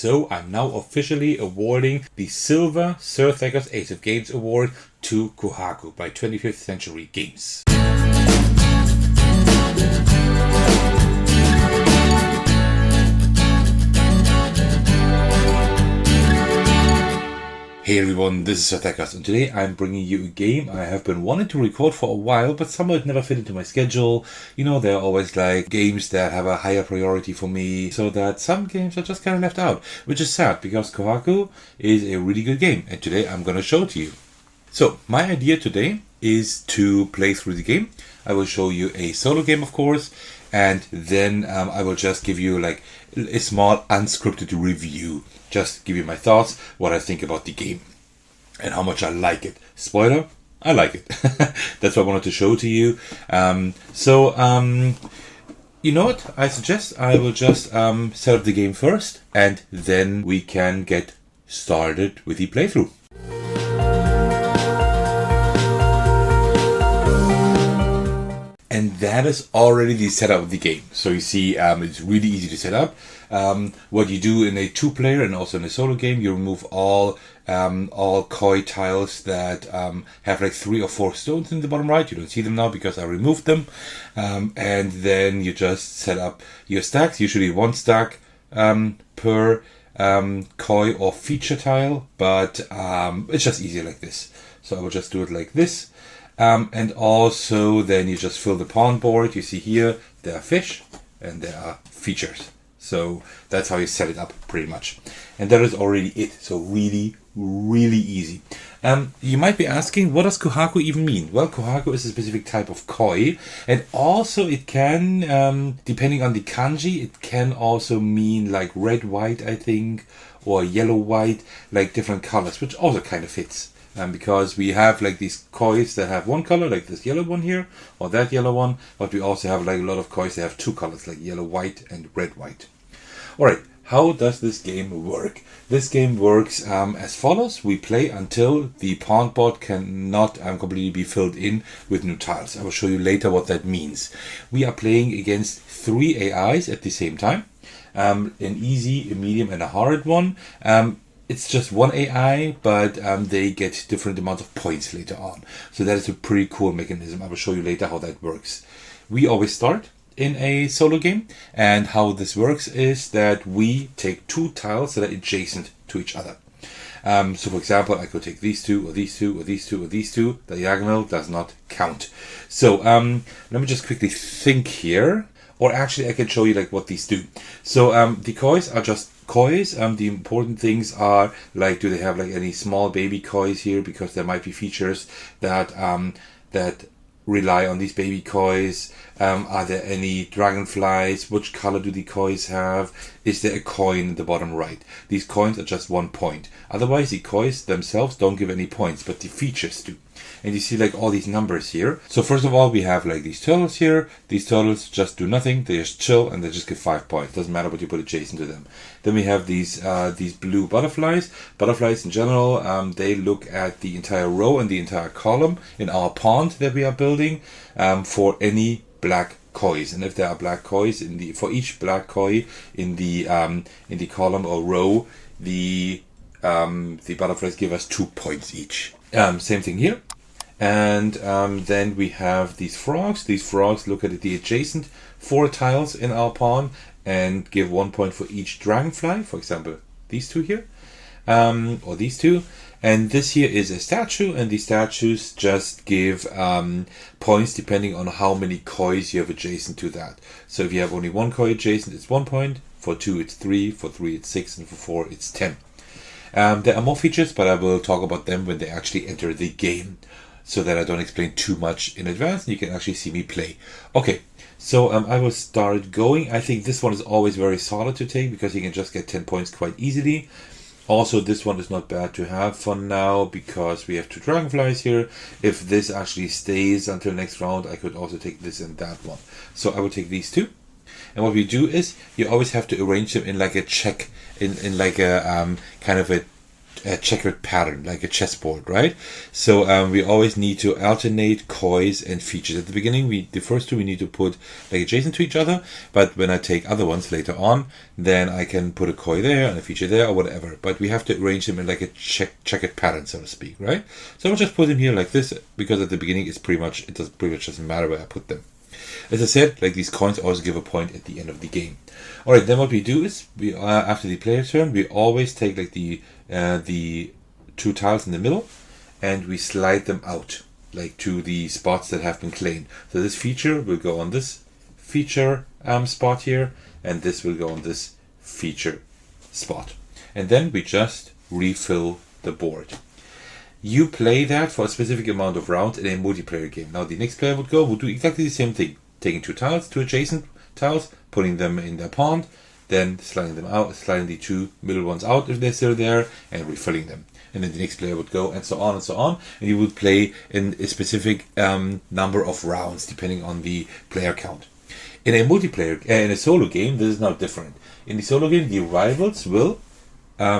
So I'm now officially awarding the Silver Sir Thecos Ace of Games Award to Kohaku by 25th Century Games. Hey everyone, this is Sir Thecos, and today I'm bringing you a game I have been wanting to record for a while, but somehow it never fit into my schedule. You know, there are always like games that have a higher priority for me, so that some games are just kind of left out, which is sad because Kohaku is a really good game, and today I'm going to show it to you. So, my idea today is to play through the game. I will show you a solo game, of course, and then I will just give you like a small unscripted review. Just give you my thoughts, what I think about the game, and how much I like it. Spoiler, I like it. That's what I wanted to show to you. You know what? I suggest I will just set up the game first, and then we can get started with the playthrough. And that is already the setup of the game. So you see, it's really easy to set up. What you do in a two-player and also in a solo game, you remove all koi tiles that have like 3 or 4 stones in the bottom right. You don't see them now because I removed them. And then you just set up your stacks. Usually 1 stack per koi or feature tile, but it's just easier like this. So I will just do it like this. And also then you just fill the pawn board. You see here there are fish and there are features. So that's how you set it up pretty much. And that is already it. So really, really easy. You might be asking, what does Kohaku even mean? Well, Kohaku is a specific type of koi. And also it can, depending on the kanji, it can also mean like red, white, I think, or yellow, white, like different colors, which also kind of fits. Because we have like these kois that have one color, like this yellow one here, or that yellow one, but we also have like a lot of kois that have 2 colors, like yellow, white, and red, white. Alright, how does this game work? This game works as follows. We play until the pawn board cannot completely be filled in with new tiles. I will show you later what that means. We are playing against 3 AIs at the same time. An easy, a medium, and a hard one. It's just one AI, but they get different amounts of points later on. So that is a pretty cool mechanism. I will show you later how that works. We always start in a solo game, and how this works is that we take 2 tiles that are adjacent to each other. So for example, I could take these 2, or these 2, or these 2, or these 2. The diagonal does not count. So let me just quickly think here. Or actually I can show you like what these do. So the kois are just kois. The important things are like, do they have like any small baby kois here, because there might be features that that rely on these baby kois. Are there any dragonflies? Which color do the kois have? Is there a coin in the bottom right? These coins are just 1 point. Otherwise the kois themselves don't give any points, but the features do. And you see like all these numbers here. So first of all, we have like these turtles here. These turtles just do nothing. They just chill and they just get 5 points. Doesn't matter what you put adjacent to them. Then we have these blue butterflies. Butterflies in general, they look at the entire row and the entire column in our pond that we are building for any black kois. And if there are black kois for each black koi in the column or row, the butterflies give us 2 points each. Same thing here. And then we have these frogs. These frogs look at the adjacent 4 tiles in our pawn and give 1 point for each dragonfly. For example, these 2 here, or these 2. And this here is a statue, and the statues just give points depending on how many kois you have adjacent to that. So if you have only 1 koi adjacent, it's 1 point. For 2, it's 3. For 3, it's 6. And for 4, it's 10. There are more features, but I will talk about them when they actually enter the game, so that I don't explain too much in advance and you can actually see me play. Okay, so I will start going. I think this one is always very solid to take because you can just get 10 points quite easily. Also, this one is not bad to have for now because we have 2 dragonflies here. If this actually stays until next round, I could also take this and that one. So I will take these 2. And what we do is you always have to arrange them in like a check, in like a kind of a checkered pattern, like a chessboard, right? So we always need to alternate kois and features. At the beginning, the first two we need to put like adjacent to each other, but when I take other ones later on, then I can put a koi there and a feature there or whatever. But we have to arrange them in like a checkered pattern, so to speak, right? So I'll just put them here like this, because at the beginning it pretty much doesn't matter where I put them. As I said, like these coins always give a point at the end of the game. Alright, then what we do is, we after the player turn, we always take like the two tiles in the middle, and we slide them out, like to the spots that have been claimed. So this feature will go on this feature spot here, and this will go on this feature spot. And then we just refill the board. You play that for a specific amount of rounds in a multiplayer game. Now the next player would do exactly the same thing, taking two tiles, two adjacent tiles, putting them in their pond, then sliding them out, sliding the two middle ones out if they're still there, and refilling them. And then the next player would go, and so on and so on. And you would play in a specific number of rounds depending on the player count. In a multiplayer, in a solo game, this is not different. In the solo game, the rivals will, I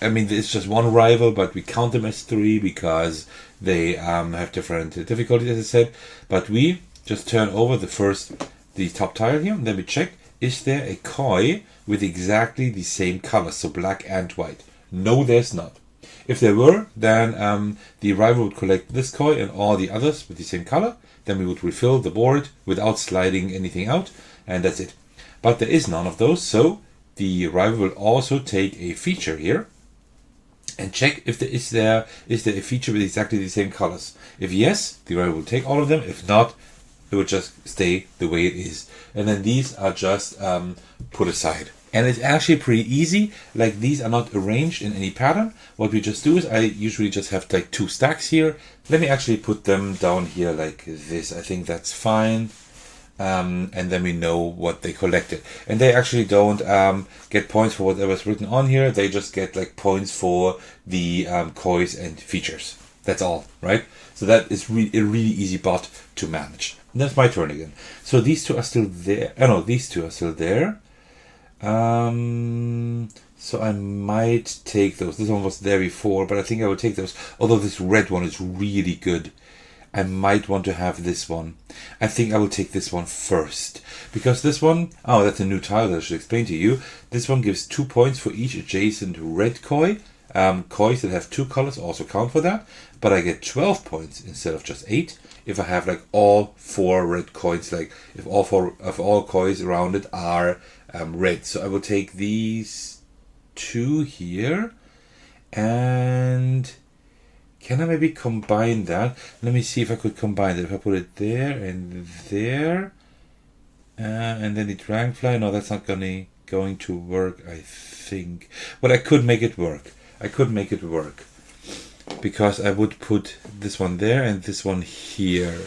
mean, it's just one rival, but we count them as three because they have different difficulties, as I said. But we just turn over the top tile here, and then we check, is there a koi with exactly the same color, so black and white? No, there's not. If there were, then the rival would collect this koi and all the others with the same color. Then we would refill the board without sliding anything out, and that's it. But there is none of those, so the rival will also take a feature here and check if is there a feature with exactly the same colors. If yes, the rival will take all of them. If not, it will just stay the way it is. And then these are just put aside. And it's actually pretty easy. Like, these are not arranged in any pattern. What we just do is, I usually just have like two stacks here. Let me actually put them down here like this. I think that's fine. And then we know what they collected. And they actually don't get points for whatever's written on here. They just get like points for the kois and features. That's all, right? So that is a really easy bot to manage. And that's my turn again. So these two are still there. Oh no, these two are still there. So I might take those. This one was there before, but I think I will take those. Although this red one is really good. I might want to have this one. I think I will take this one first. Because this one, oh, that's a new tile that I should explain to you. This one gives 2 points for each adjacent red koi. Kois that have two colors also count for that. But I get 12 points instead of just 8 if I have like all 4 red coins. Like if all kois around it are red. So I will take these 2 here. And can I maybe combine that? Let me see if I could combine it. If I put it there and there, and then the dragonfly. No, that's not going to work, I think. But I could make it work. Because I would put this one there and this one here.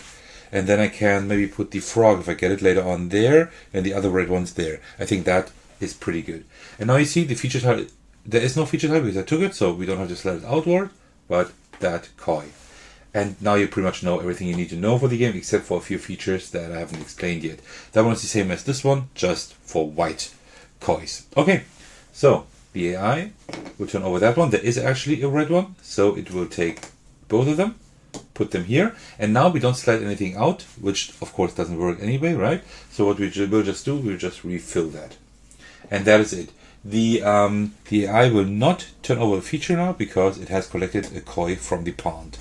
And then I can maybe put the frog, if I get it later on, there, and the other red ones there. I think that is pretty good. And now you see the feature tile. There is no feature tile because I took it, so we don't have to slide it outward. But that koi. And now you pretty much know everything you need to know for the game, except for a few features that I haven't explained yet. That one is the same as this one, just for white kois. Okay, so the AI will turn over that one. There is actually a red one, so it will take both of them, put them here, and now we don't slide anything out, which of course doesn't work anyway, right? So what we will just do, we'll just refill that. And that is it. The AI will not turn over a feature now because it has collected a koi from the pond.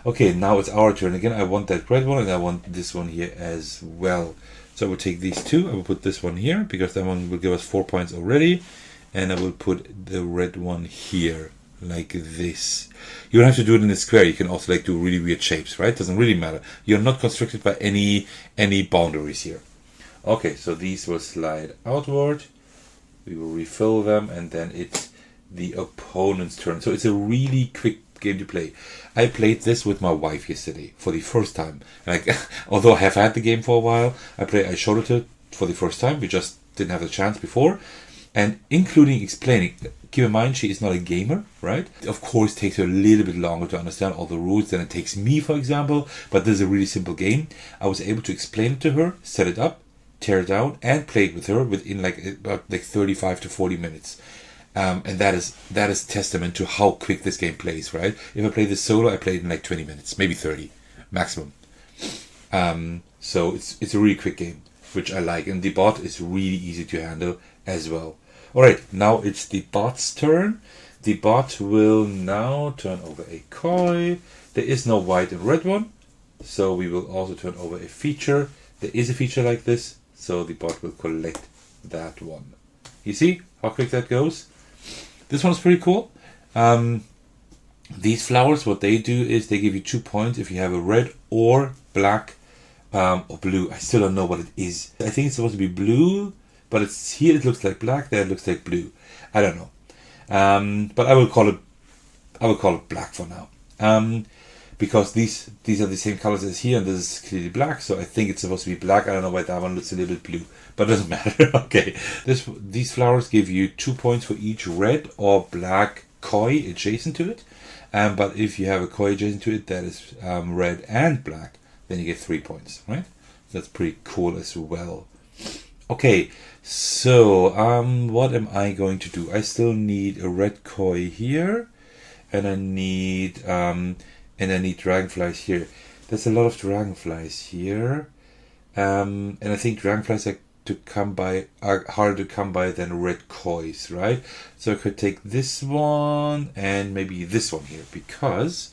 Okay, now it's our turn again. I want that red one and I want this one here as well. So I will take these two. I will put this one here because that one will give us 4 points already. And I will put the red one here like this. You don't have to do it in a square. You can also like do really weird shapes, right? Doesn't really matter. You're not constricted by any boundaries here. Okay, so these will slide outward. We will refill them, and then it's the opponent's turn. So it's a really quick game to play. I played this with my wife yesterday for the first time. Like, although I have had the game for a while, I showed it to her for the first time. We just didn't have the chance before. And including explaining, keep in mind she is not a gamer, right? Of course, it takes her a little bit longer to understand all the rules than it takes me, for example. But this is a really simple game. I was able to explain it to her, set it up, tear it down, and play it with her within about 35 to 40 minutes. And that is testament to how quick this game plays, right? If I play this solo, I play it in like 20 minutes, maybe 30 maximum. So it's a really quick game, which I like, and the bot is really easy to handle as well. All right, now it's the bot's turn. The bot will now turn over a koi. There is no white and red one, so we will also turn over a feature. There is a feature like this, so the bot will collect that one. You see how quick that goes? This one's pretty cool. These flowers, what they do is they give you 2 points if you have a red or black or blue. I still don't know what it is. I think it's supposed to be blue, but it's here it looks like black, there it looks like blue. I don't know. But I will call it black for now. Because these are the same colors as here, and this is clearly black, so I think it's supposed to be black. I don't know why that one looks a little bit blue, but it doesn't matter. Okay, these flowers give you 2 points for each red or black koi adjacent to it. But if you have a koi adjacent to it that is red and black, then you get 3 points, right? That's pretty cool as well. Okay, so what am I going to do? I still need a red koi here, and I need dragonflies here. There's a lot of dragonflies here, and I think dragonflies are harder to come by than red kois, right? So I could take this one and maybe this one here, because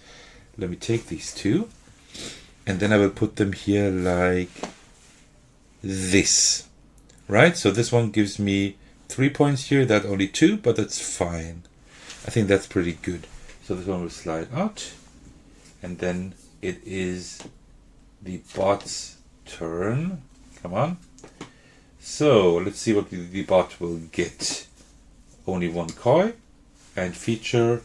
let me take these two, and then I will put them here like this, right? So this one gives me 3 points here, that only 2, but that's fine. I think that's pretty good. So this one will slide out, and then it is the bot's turn. Come on. So let's see what the bot will get. Only one koi and feature.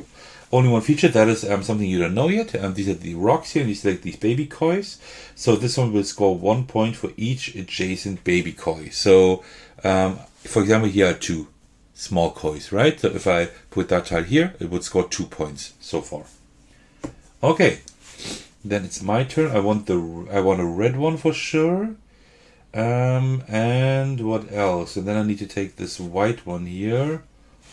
Only one feature. That is something you don't know yet. These are the rocks here, and these are like these baby kois. So this one will score 1 point for each adjacent baby koi. So for example, here are 2 small kois, right? So if I put that tile here, it would score 2 points so far. Okay, then it's my turn. I want a red one for sure. And what else? And then I need to take this white one here,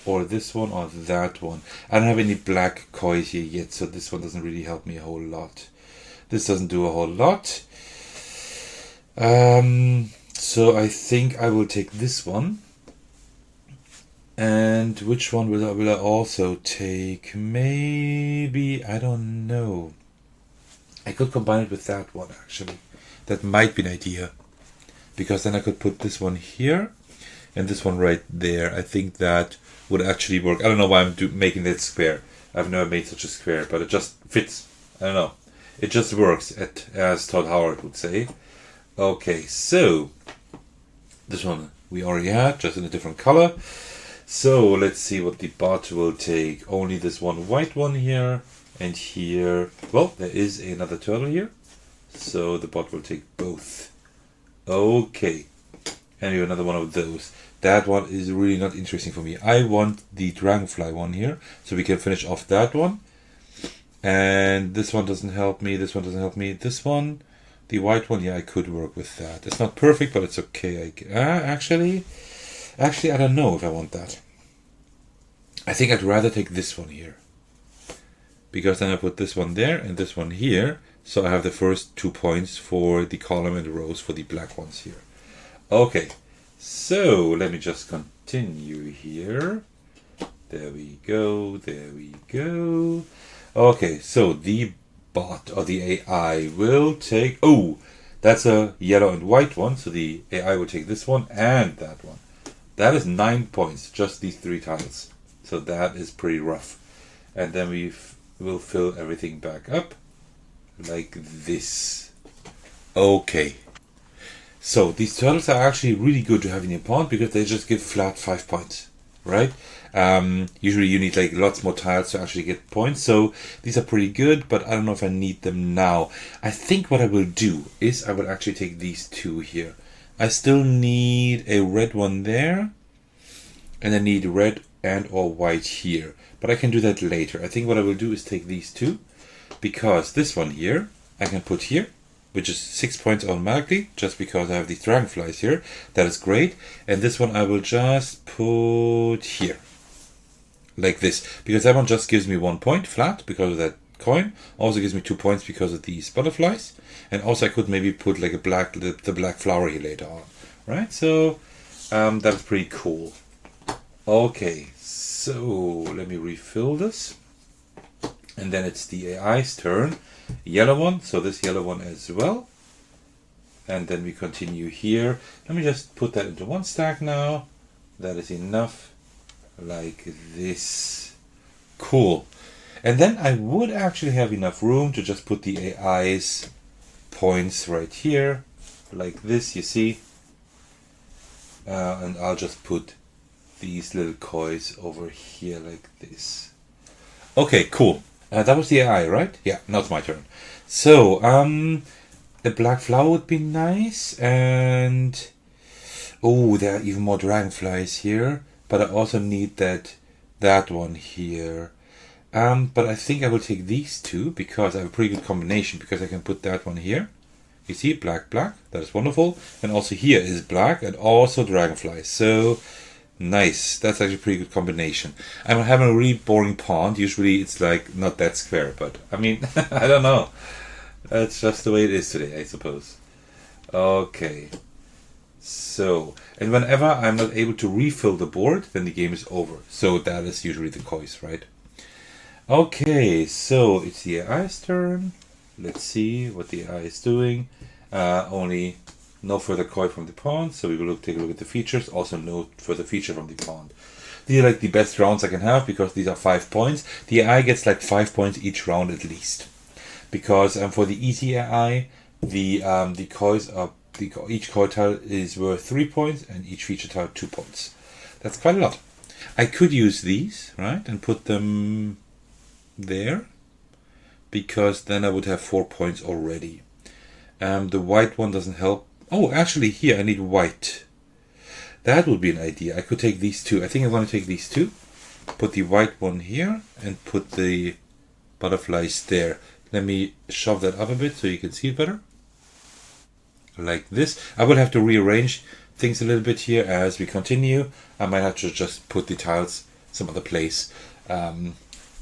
or this one, or that one. I don't have any black kois here yet, so this one doesn't really help me a whole lot. This doesn't do a whole lot. So I think I will take this one. And which one will I also take? Maybe, I don't know. I could combine it with that one, actually. That might be an idea. Because then I could put this one here and this one right there. I think that would actually work. I don't know why I'm making that square. I've never made such a square, but it just fits. I don't know. It just works, as Todd Howard would say. Okay, so this one we already had, just in a different color. So let's see what the bot will take. Only this one white one here, and here. Well, there is another turtle here, so the bot will take both. Okay, and you have another one of those. That one is really not interesting for me. I want the dragonfly one here, so we can finish off that one. And this one doesn't help me. This one doesn't help me. This one, the white one, yeah, I could work with that. It's not perfect, but it's okay. Actually, I don't know if I want that. I think I'd rather take this one here, because then I put this one there and this one here. So I have the first 2 points for the column and the rows for the black ones here. Okay, so let me just continue here. There we go, there we go. Okay, so the bot or the AI will take... Oh, that's a yellow and white one. So the AI will take this one and that one. That is 9 points, just these 3 tiles. So that is pretty rough. And then we will fill everything back up. Like this. Okay. So these turtles are actually really good to have in your pond because they just give flat 5 points, right? Usually you need like lots more tiles to actually get points. So these are pretty good, but I don't know if I need them now. I think what I will do is I will actually take these 2 here. I still need a red one there, and I need red and or white here. But I can do that later. I think what I will do is take these 2. Because this one here, I can put here, which is 6 points automatically, just because I have these dragonflies here. That is great. And this one I will just put here. like this, because that one just gives me 1 point flat because of that coin. Also gives me 2 points because of these butterflies, and also I could maybe put like the black flower here later on, right? So that's pretty cool. Okay, so let me refill this, and then it's the AI's turn. Yellow one, so this yellow one as well. And then we continue here. Let me just put that into one stack now. That is enough, like this. Cool. And then I would actually have enough room to just put the AI's points right here, like this, you see. And I'll just put these little coins over here like this. Okay, cool. That was the AI, right? Yeah, now it's my turn. So, a black flower would be nice, and oh, there are even more dragonflies here, but I also need that one here. But I think I will take these two because I have a pretty good combination, because I can put that one here. You see, black, black, that is wonderful. And also here is black and also dragonflies. So nice, that's actually a pretty good combination. I'm having a really boring pond. Usually it's like not that square, but I mean, I don't know. That's just the way it is today, I suppose. Okay. So, and whenever I'm not able to refill the board, then the game is over. So that is usually the choice, right? Okay, so it's the AI's turn. Let's see what the AI is doing. Only no further koi from the pond, so we will take a look at the features. Also no further feature from the pond. These are like the best rounds I can have, because these are 5 points. The AI gets like 5 points each round at least. Because for the easy AI, the coins are each koi tile is worth 3 points and each feature tile 2 points. That's quite a lot. I could use these, right, and put them there, because then I would have 4 points already. The white one doesn't help. Oh, actually here I need white. That would be an idea. I could take these two. I think I'm going to take these two, put the white one here, and put the butterflies there. Let me shove that up a bit so you can see it better. Like this. I will have to rearrange things a little bit here as we continue. I might have to just put the tiles some other place,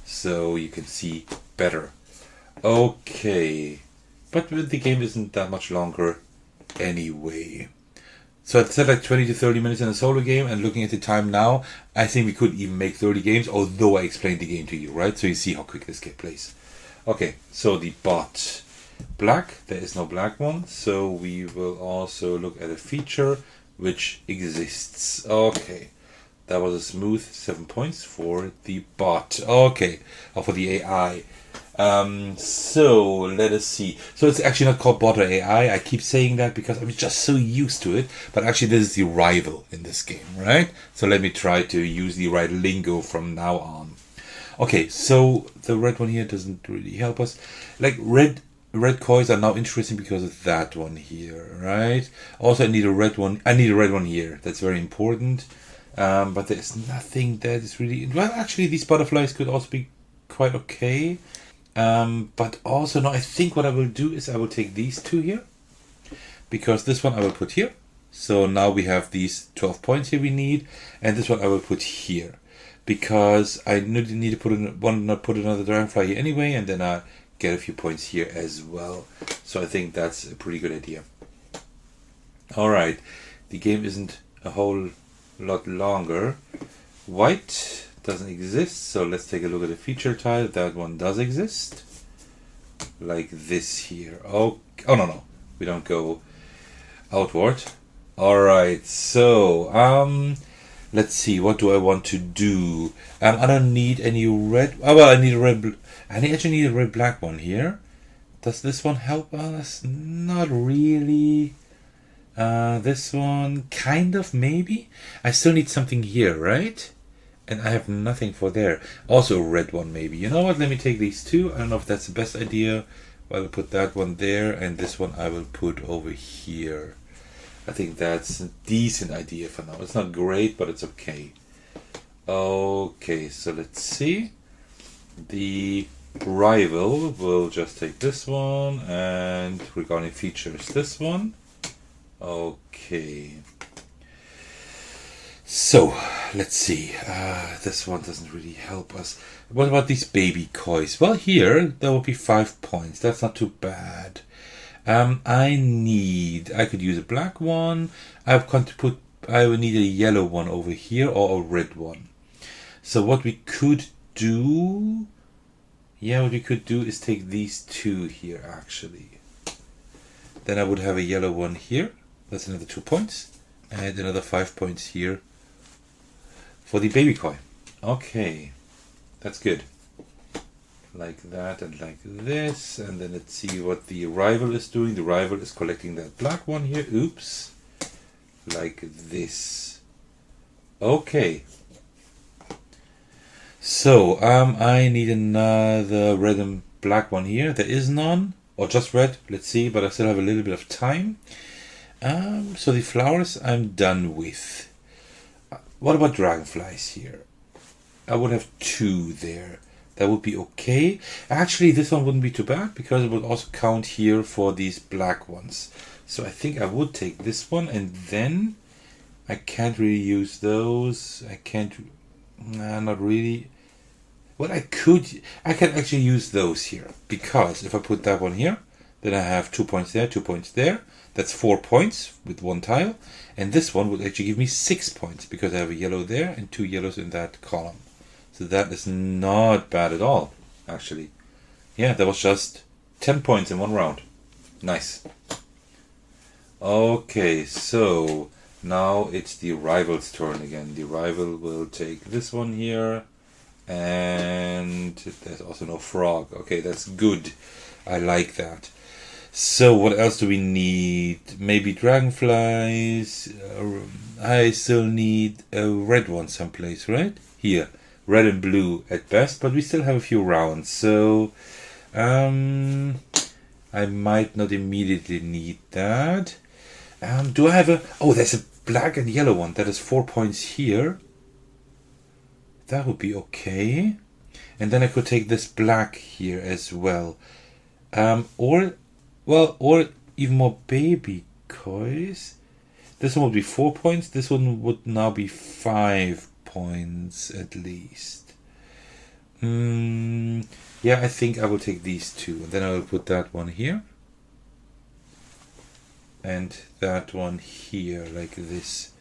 so you can see better. Okay. But the game isn't that much longer anyway. So it said like 20 to 30 minutes in a solo game, and looking at the time now, I think we could even make 30 games, although I explained the game to you, right? So you see how quick this game plays. Okay, so the bot. Black, there is no black one, so we will also look at a feature which exists. Okay, that was a smooth 7 points for the bot. Okay, or for the AI. So let us see. So it's actually not called bot or AI. I keep saying that because I'm just so used to it, but actually this is the rival in this game, right? So let me try to use the right lingo from now on. Okay, so the red one here doesn't really help us. Like red coins are now interesting because of that one here, right? Also, I need a red one. I need a red one here. That's very important. But there's nothing that is really... Well, actually, these butterflies could also be quite okay. But also, no, I think what I will do is I will take these two here, because this one I will put here. So now we have these 12 points here we need, and this one I will put here, because I need to put another dragonfly here anyway, and then I get a few points here as well. So I think that's a pretty good idea. All right, the game isn't a whole lot longer. White doesn't exist, so let's take a look at the feature tile. That one does exist, like this here. Oh no, we don't go outward. All right, so let's see, what do I want to do? I don't need any red. Oh well, I need a red. I actually need a red black one here. Does this one help us? Not really. This one kind of, maybe. I still need something here, right? And I have nothing for there. Also a red one, maybe. You know what? Let me take these two. I don't know if that's the best idea. I will put that one there, and this one I will put over here. I think that's a decent idea for now. It's not great, but it's okay. Okay, so let's see. The rival will just take this one, and regarding features, this one. Okay. So, let's see. This one doesn't really help us. What about these baby kois? Well, here there will be 5 points. That's not too bad. I could use a black one. I would need a yellow one over here or a red one. So what we could do, is take these two here actually. Then I would have a yellow one here. That's another 2 points. And another 5 points here for the baby koi. Okay, that's good. Like that and like this. And then let's see what the rival is doing. The rival is collecting that black one here. Oops. Like this. Okay. So, I need another red and black one here. There is none. Or just red. Let's see. But I still have a little bit of time. So the flowers I'm done with. What about dragonflies here? I would have 2 there. That would be okay. Actually, this one wouldn't be too bad because it would also count here for these black ones. So I think I would take this one, and then I can't really use those. I can't, not really. Well, I can actually use those here because if I put that one here, then I have 2 points there, 2 points there. That's 4 points with 1 tile. And this one would actually give me 6 points because I have a yellow there and 2 yellows in that column. So that is not bad at all, actually. Yeah, that was just 10 points in 1 round. Nice. Okay, so now it's the rival's turn again. The rival will take this one here. And there's also no frog. Okay, that's good. I like that. So what else do we need? Maybe dragonflies. I still need a red one someplace, right? Here. Red and blue at best, but we still have a few rounds. So I might not immediately need that. Do I have a... Oh, there's a black and yellow one. That is 4 points here. That would be okay. And then I could take this black here as well. Or even more baby kois. This one would be 4 points. This one would now be 5 points at least. Yeah, I think I will take these 2. And then I will put that one here. And that one here, like this.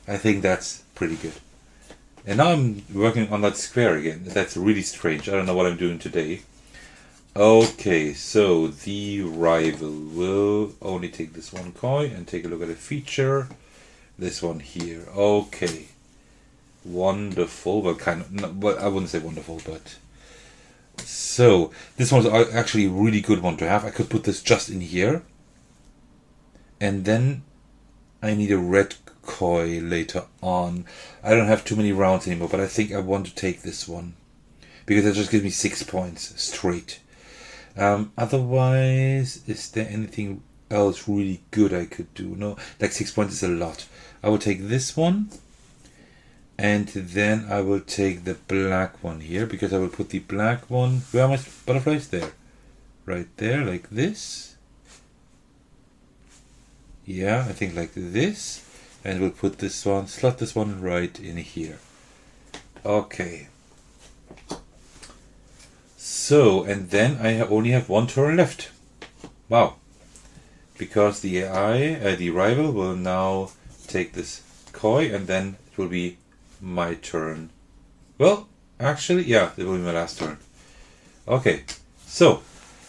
I think that's pretty good. And now I'm working on that square again. That's really strange. I don't know what I'm doing today. Okay, so the rival will only take this one koi and take a look at a feature. This one here. Okay. Wonderful. Well, well, I wouldn't say wonderful, but... So, this one's actually a really good one to have. I could put this just in here. And then I need a red koi later on. I don't have too many rounds anymore, but I think I want to take this one because that just gives me 6 points straight. Otherwise, is there anything else really good I could do? No, like 6 points is a lot. I will take this one, and then I will take the black one here because I will put the black one. Where are my butterflies? There, right there, like this. Yeah, I think like this. And we'll put this one, slot this one right in here. Okay. So, and then I only have 1 turn left. Wow. Because the the rival will now take this koi and then it will be my turn. Well, actually, yeah, it will be my last turn. Okay. So,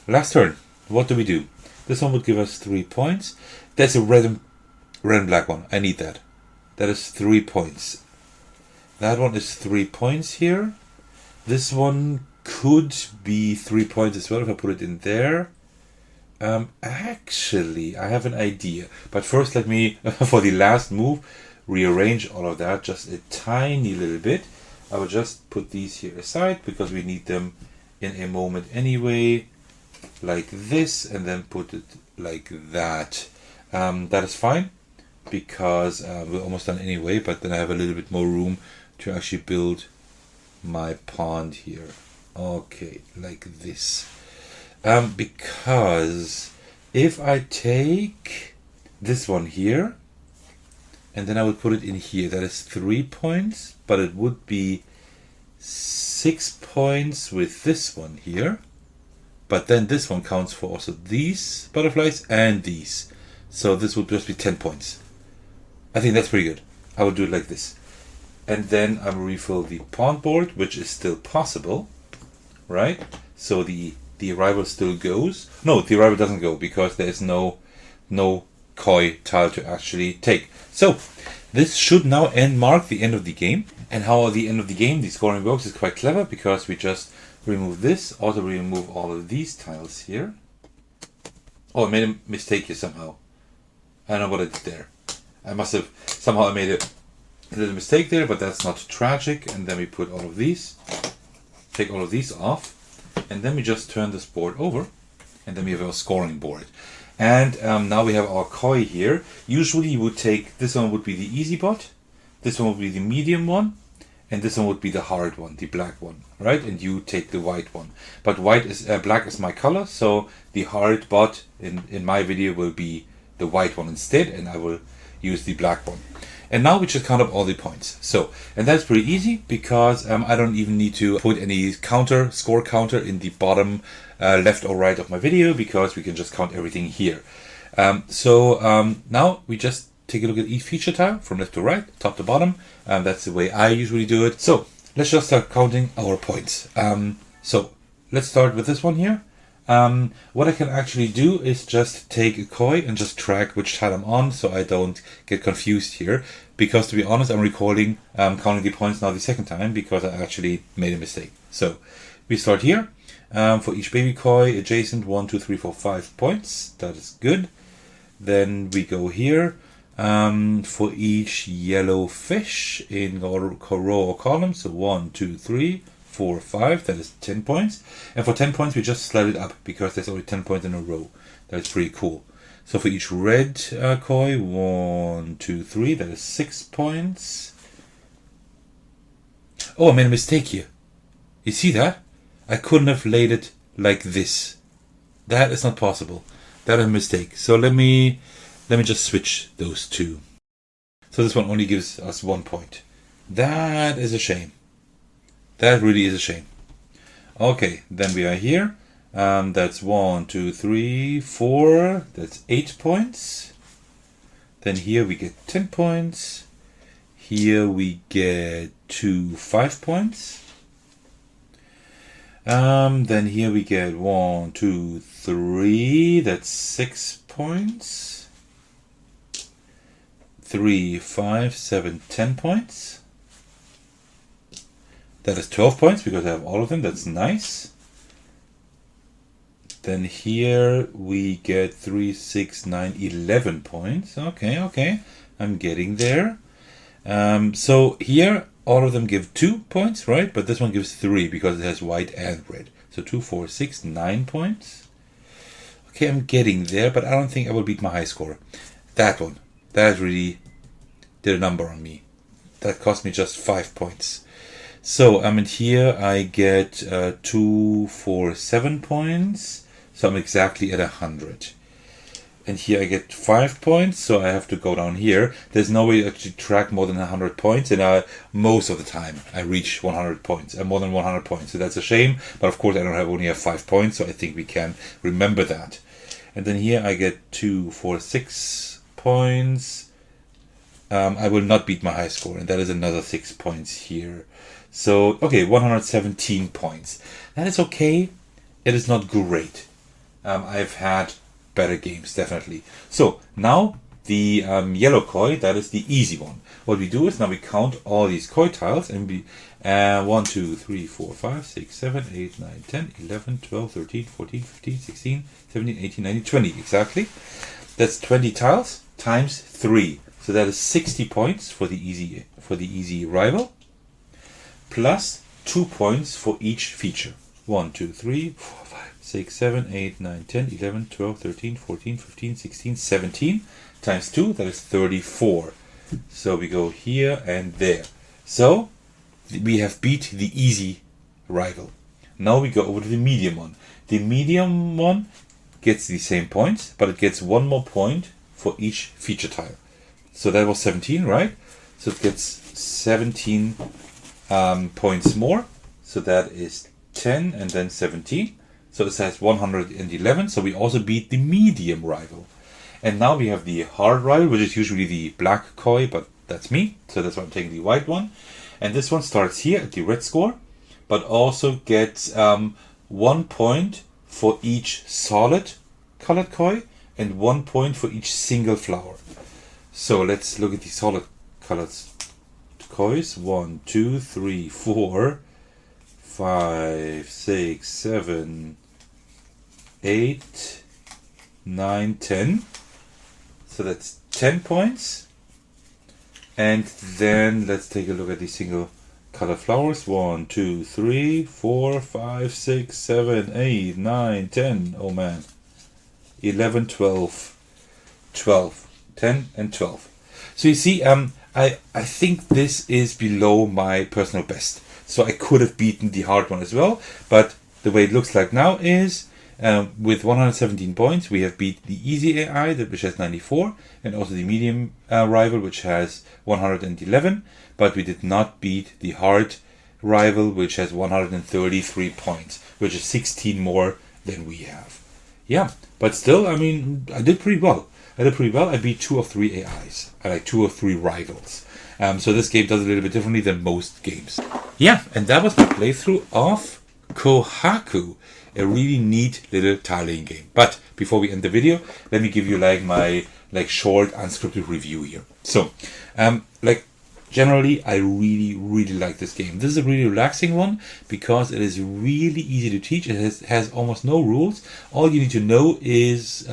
last turn. What do we do? This one would give us 3 points. That's a red and black one. I need that. That is 3 points. That one is 3 points here. This one could be 3 points as well if I put it in there. Actually, I have an idea. But first, let me, for the last move, rearrange all of that just a tiny little bit. I will just put these here aside because we need them in a moment anyway. Like this, and then put it like that. That is fine because we're almost done anyway, but then I have a little bit more room to actually build my pond here. Okay, like this. Because if I take this one here and then I would put it in here. That is 3 points, but it would be 6 points with this one here. But then this one counts for also these butterflies and these. So this would just be 10 points. I think that's pretty good. I would do it like this. And then I will refill the pawn board, which is still possible, right? So the arrival still goes. No, the arrival doesn't go because there's no koi tile to actually take. So this should now mark the end of the game. And how at the end of the game the scoring works is quite clever, because we just remove this, also remove all of these tiles here. Oh, I made a mistake here somehow. I don't know what I did there. I must have, somehow I made a little mistake there, but that's not tragic. And then we put all of these, take all of these off, and then we just turn this board over, and then we have our scoring board. And now we have our koi here. Usually you would take, this one would be the easy bot, this one would be the medium one, and this one would be the hard one, the black one, right? And you take the white one. But black is my color, so the hard bot in my video will be the white one instead, and I will use the black one. And now we just count up all the points. So, and that's pretty easy, because I don't even need to put any score counter in the bottom left or right of my video, because we can just count everything here. Now we just take a look at each feature tile from left to right, top to bottom. That's the way I usually do it. So let's just start counting our points. So let's start with this one here. What I can actually do is just take a koi and just track which tile I'm on, so I don't get confused here. Because to be honest, I'm recording, counting the points now the second time, because I actually made a mistake. So we start here. For each baby koi, adjacent 1, 2, 3, 4, 5 points. That is good. Then we go here. For each yellow fish in row or column, so 1, 2, 3, 4, 5, that is 10 points. And for 10 points we just slide it up, because there's only 10 points in a row. That's pretty cool. So for each red koi, 1, 2, 3, that is 6 points. Oh, I made a mistake here. You see that? I couldn't have laid it like this. That is not possible. That is a mistake. So let me just switch those two. So this one only gives us 1 point. That is a shame. That really is a shame. Okay, then we are here. That's 1, 2, 3, 4. That's 8 points. Then here we get 10 points. Here we get 5 points. Then here we get 1, 2, 3. That's 6 points. 3, 5, 7, 10 points. That is 12 points, because I have all of them. That's nice. Then here we get 3, 6, 9, 11 points. Okay. I'm getting there. So here all of them give 2 points, right? But this one gives 3, because it has white and red. So 2, 4, 6, 9 points. Okay, I'm getting there, but I don't think I will beat my high score. That one. That really did a number on me. That cost me just 5 points. So in here I get 2, 4, 7 points. So I'm exactly at 100. And here I get 5 points, so I have to go down here. There's no way to actually track more than 100 points, and most of the time I reach 100 points, more than 100 points. So that's a shame, but of course I only have 5 points, so I think we can remember that. And then here I get 2, 4, 6 points. I will not beat my high score, and that is another 6 points here. So, okay, 117 points. That is okay. It is not great. I've had better games, definitely. So, now the yellow koi, that is the easy one. What we do is now we count all these koi tiles, and we 1, 2, 3, 4, 5, 6, 7, 8, 9, 10, 11, 12, 13, 14, 15, 16, 17, 18, 19, 20. Exactly. That's 20 tiles times 3. So that is 60 points for the easy rival, plus 2 points for each feature. 1, 2, 3, 4, 5, 6, 7, 8, 9, 10, 11, 12, 13, 14, 15, 16, 17 times 2, that is 34. So we go here and there. So we have beat the easy rival. Now we go over to the medium one. The medium one gets the same points, but it gets 1 more point for each feature tile. So that was 17, right? So it gets 17 points more. So that is 10 and then 17. So it says 111. So we also beat the medium rival. And now we have the hard rival, which is usually the black koi, but that's me. So that's why I'm taking the white one. And this one starts here at the red score, but also gets 1 point for each solid colored koi and 1 point for each single flower. So let's look at the solid colored kois. 1, 2, 3, 4, 5, 6, 7, 8, 9, 10. So that's 10 points. And then let's take a look at the single color flowers. 1, 2, 3, 4, 5, 6, 7, 8, 9, 10. Oh man. 11, 12, 12, 10 and 12. So you see, I think this is below my personal best. So I could have beaten the hard one as well. But the way it looks like now is, with 117 points, we have beat the easy AI, which has 94, and also the medium rival, which has 111. But we did not beat the hard rival, which has 133 points, which is 16 more than we have. Yeah, but still, I mean, I did pretty well. I beat 2 of 3 AIs, and like 2 or 3 rivals. So this game does a little bit differently than most games. Yeah, and that was my playthrough of Kohaku, a really neat little tile-laying game. But before we end the video, let me give you like my short unscripted review here. So, generally, I really like this game. This is a really relaxing one because it is really easy to teach. It has almost no rules. All you need to know is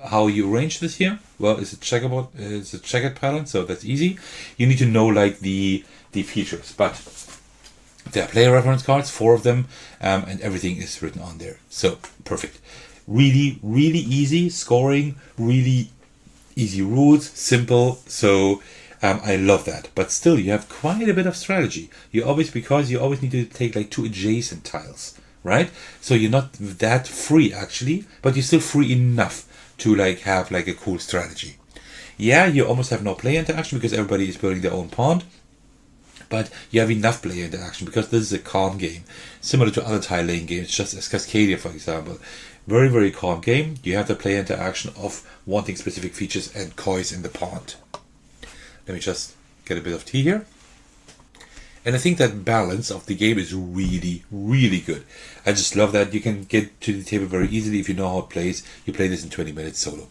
how you arrange this here. Well, it's a checkerboard. It's a checkered pattern, so that's easy. You need to know like the features, but there are player reference cards, 4 of them, and everything is written on there. So perfect. Really easy scoring. Really easy rules. Simple. So. I love that, but still you have quite a bit of strategy. Because you always need to take like 2 adjacent tiles, right? So you're not that free actually, but you're still free enough to like have like a cool strategy. Yeah, you almost have no player interaction because everybody is building their own pond, but you have enough player interaction because this is a calm game, similar to other tile laying games, just as Cascadia, for example. Very calm game. You have the player interaction of wanting specific features and kois in the pond. Let me just get a bit of tea here. And I think that balance of the game is really good. I just love that you can get to the table very easily if you know how it plays. You play this in 20 minutes solo.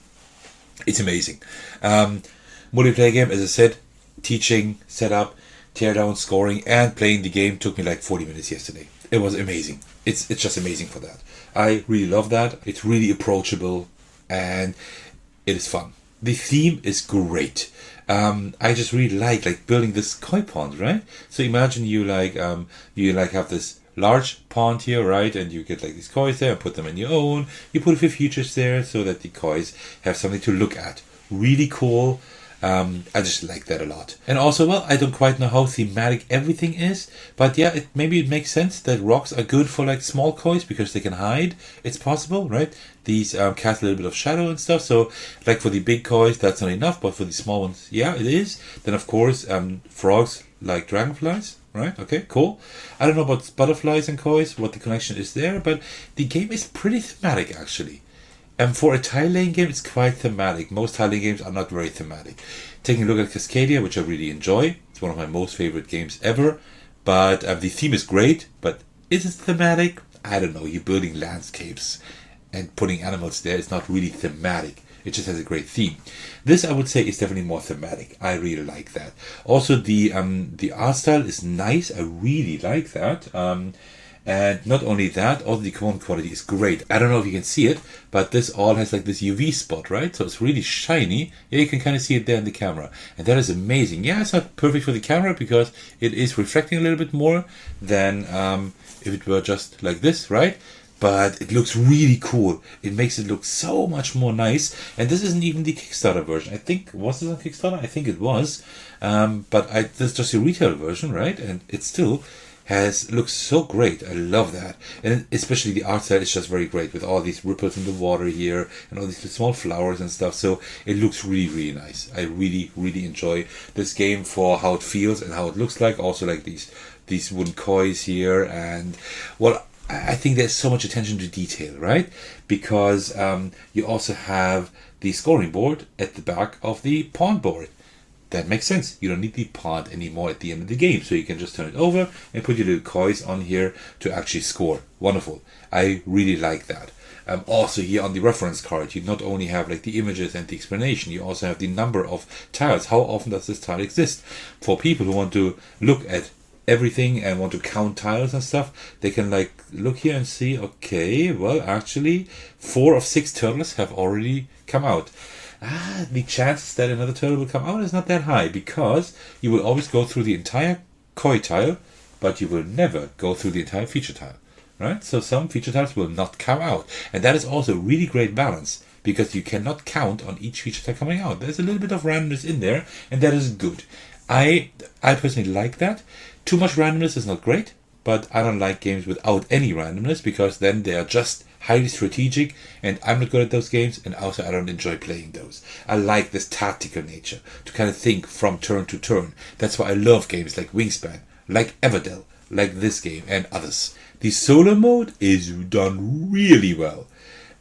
It's amazing. Multiplayer game, as I said, teaching, setup, teardown, scoring, and playing the game took me like 40 minutes yesterday. It was amazing. It's just amazing for that. I really love that. It's really approachable and it is fun. The theme is great. I just really like building this koi pond, right? So imagine you have this large pond here, right? And you get like these kois there and put them in your own. You put a few features there so that the kois have something to look at. Really cool. I just like that a lot. And also, well, I don't quite know how thematic everything is, but yeah, maybe it makes sense that rocks are good for like small kois because they can hide. It's possible, right? These cast a little bit of shadow and stuff. So like for the big kois, that's not enough, but for the small ones, yeah, it is. Then of course, frogs like dragonflies, right? Okay, cool. I don't know about butterflies and kois, what the connection is there, but the game is pretty thematic actually. And for a tile laying game, it's quite thematic. Most tile laying games are not very thematic. Taking a look at Cascadia, which I really enjoy. It's one of my most favorite games ever. But the theme is great. But is it thematic? I don't know. You're building landscapes and putting animals there. It's not really thematic. It just has a great theme. This, I would say, is definitely more thematic. I really like that. Also, the art style is nice. I really like that. And not only that, also the component quality is great. I don't know if you can see it, but this all has like this UV spot, right? So it's really shiny. Yeah, you can kind of see it there in the camera. And that is amazing. Yeah, it's not perfect for the camera because it is reflecting a little bit more than if it were just like this, right? But it looks really cool. It makes it look so much more nice. And this isn't even the Kickstarter version. I think, was this on Kickstarter? I think it was. But this is just a retail version, right? And it still looks so great. I love that. And especially the art style is just very great with all these ripples in the water here and all these small flowers and stuff. So it looks really, really nice. I really, really enjoy this game for how it feels and how it looks like. Also like these wooden kois here. And well, I think there's so much attention to detail, right? Because you also have the scoring board at the back of the pawn board. That makes sense. You don't need the pawn anymore at the end of the game. So you can just turn it over and put your little coins on here to actually score. Wonderful. I really like that. Also here on the reference card, you not only have like the images and the explanation, you also have the number of tiles. How often does this tile exist? For people who want to look at everything and want to count tiles and stuff, they can like look here and see, okay, well actually 4 of 6 turtles have already come out. The chances that another turtle will come out is not that high, because you will always go through the entire koi tile, but you will never go through the entire feature tile, right? So some feature tiles will not come out, and that is also really great balance, because you cannot count on each feature tile coming out. There's a little bit of randomness in there, and that is good. I personally like that. Too much randomness is not great, but I don't like games without any randomness, because then they are just highly strategic, and I'm not good at those games, and also I don't enjoy playing those. I like this tactical nature, to kind of think from turn to turn. That's why I love games like Wingspan, like Everdell, like this game, and others. The solo mode is done really well.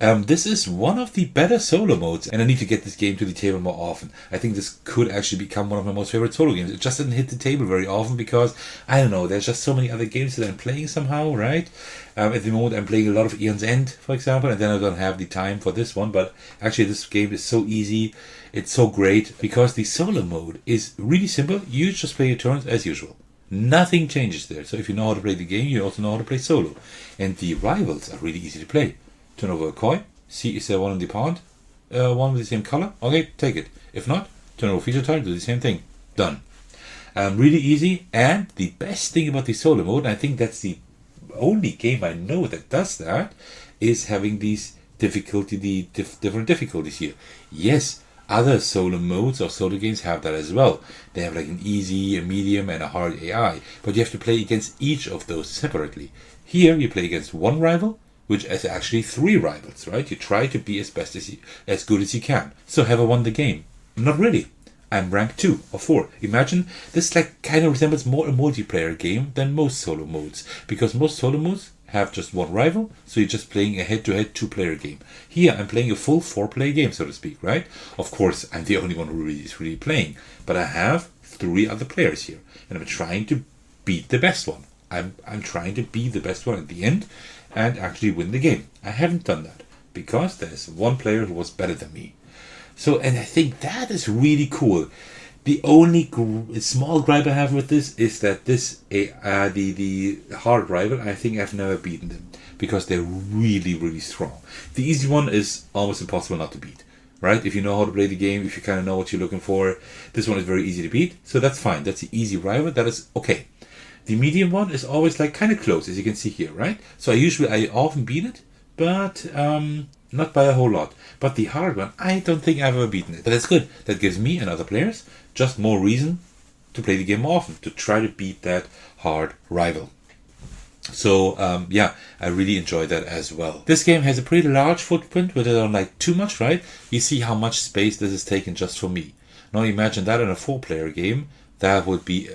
This is one of the better solo modes, and I need to get this game to the table more often. I think this could actually become one of my most favorite solo games. It just doesn't hit the table very often because, I don't know, there's just so many other games that I'm playing somehow, right? At the moment I'm playing a lot of Eon's End, for example, and then I don't have the time for this one, but actually this game is so easy, it's so great, because the solo mode is really simple. You just play your turns as usual. Nothing changes there. So if you know how to play the game, you also know how to play solo. And the rivals are really easy to play. Turn over a coin, see is there one in the pond, one with the same color, okay, take it. If not, turn over feature tile, do the same thing. Done. Really easy, and the best thing about the solo mode, and I think that's the only game I know that does that, is having these different difficulties here. Yes, other solo modes or solo games have that as well. They have like an easy, a medium, and a hard AI, but you have to play against each of those separately. Here you play against one rival, which is actually 3 rivals, right? You try to be as good as you can. So have I won the game? Not really. I'm rank 2 or 4. Imagine this like kind of resembles more a multiplayer game than most solo modes, because most solo modes have just one rival, so you're just playing a head-to-head 2-player game. Here I'm playing a full 4-player game, so to speak, right? Of course, I'm the only one who is really playing, but I have 3 other players here, and I'm trying to beat the best one. I'm trying to be the best one at the end and actually win the game. I haven't done that because there's one player who was better than me. So, and I think that is really cool. The only small gripe I have with this is that the hard rival, I think I've never beaten them because they're really, really strong. The easy one is almost impossible not to beat, right? If you know how to play the game, if you kind of know what you're looking for, this one is very easy to beat. So that's fine. That's the easy rival. That is okay. The medium one is always like kind of close, as you can see here, right? So I often beat it, but not by a whole lot. But the hard one, I don't think I've ever beaten it. But that's good. That gives me and other players just more reason to play the game more often, to try to beat that hard rival. So, yeah, I really enjoy that as well. This game has a pretty large footprint, but I don't like too much, right? You see how much space this is taken just for me. Now imagine that in a 4-player game, that would be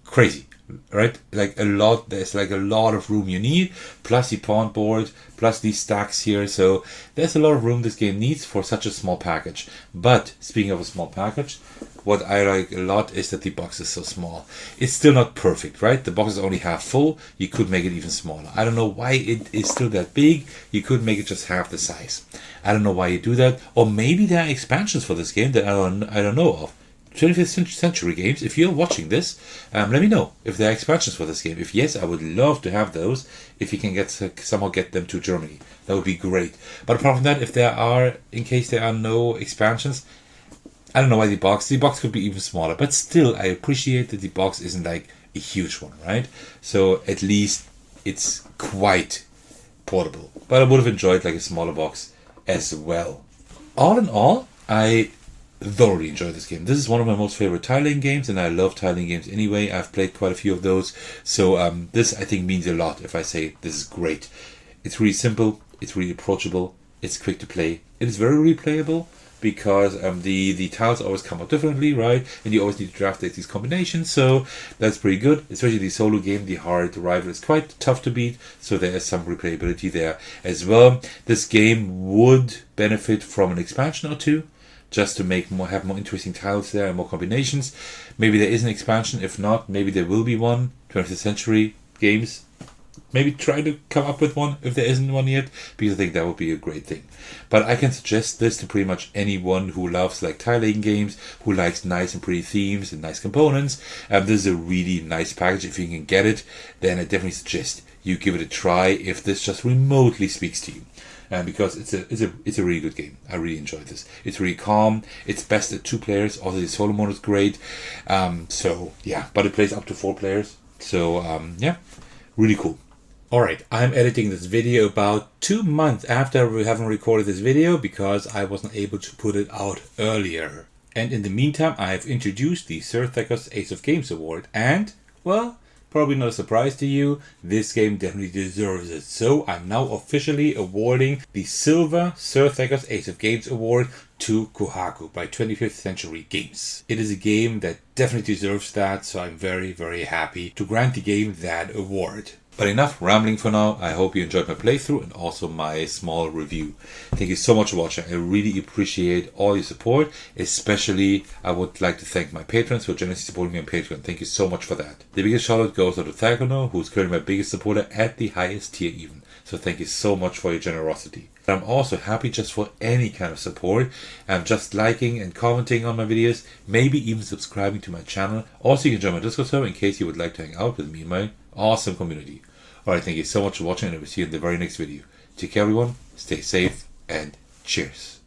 crazy. Right, like a lot. There's like a lot of room you need, plus the pawn board, plus these stacks here. So there's a lot of room this game needs for such a small package. But speaking of a small package, what I like a lot is that the box is so small. It's still not perfect, right? The box is only half full. You could make it even smaller. I don't know why it is still that big. You could make it just half the size. I don't know why you do that. Or maybe there are expansions for this game that I don't know of. 25th century games, if you're watching this, let me know if there are expansions for this game. If yes, I would love to have those. If you can somehow get them to Germany, that would be great. But apart from that, if there are, in case there are no expansions, I don't know why the box could be even smaller. But still, I appreciate that the box isn't like a huge one, right? So at least it's quite portable. But I would have enjoyed like a smaller box as well. All in all, I thoroughly enjoy this game. This is one of my most favorite tiling games, and I love tiling games anyway. I've played quite a few of those, so this I think means a lot if I say this is great. It's really simple, it's really approachable, it's quick to play, it is very replayable because the tiles always come out differently, right? And you always need to draft these combinations, so that's pretty good. Especially the solo game, the hard rival is quite tough to beat, so there is some replayability there as well. This game would benefit from an expansion or two, just to have more interesting tiles there and more combinations. Maybe there is an expansion. If not, maybe there will be one. 20th century games, maybe try to come up with one if there isn't one yet, because I think that would be a great thing. But I can suggest this to pretty much anyone who loves like tiling games, who likes nice and pretty themes and nice components. This is a really nice package. If you can get it, then I definitely suggest you give it a try if this just remotely speaks to you. Because it's a really good game. I really enjoyed this. It's really calm. It's best at 2 players. Also, the solo mode is great. So yeah, but it plays up to 4 players. So yeah, really cool. Alright, I'm editing this video about 2 months after we haven't recorded this video because I wasn't able to put it out earlier. And in the meantime, I've introduced the Sir Thecos Ace of Games Award, and, well, probably not a surprise to you, this game definitely deserves it. So I'm now officially awarding the Silver Sir Thecos Ace of Games Award to Kohaku by 25th Century Games. It is a game that definitely deserves that, so I'm very, very happy to grant the game that award. But enough rambling for now. I hope you enjoyed my playthrough and also my small review. Thank you so much for watching. I really appreciate all your support. Especially, I would like to thank my patrons who are generously supporting me on Patreon. Thank you so much for that. The biggest shout out goes out to Thecos, who's currently my biggest supporter at the highest tier even. So thank you so much for your generosity. I'm also happy just for any kind of support. Just liking and commenting on my videos. Maybe even subscribing to my channel. Also, you can join my Discord server in case you would like to hang out with me and my awesome community. Alright, thank you so much for watching, and I will see you in the very next video. Take care everyone, stay safe, and cheers.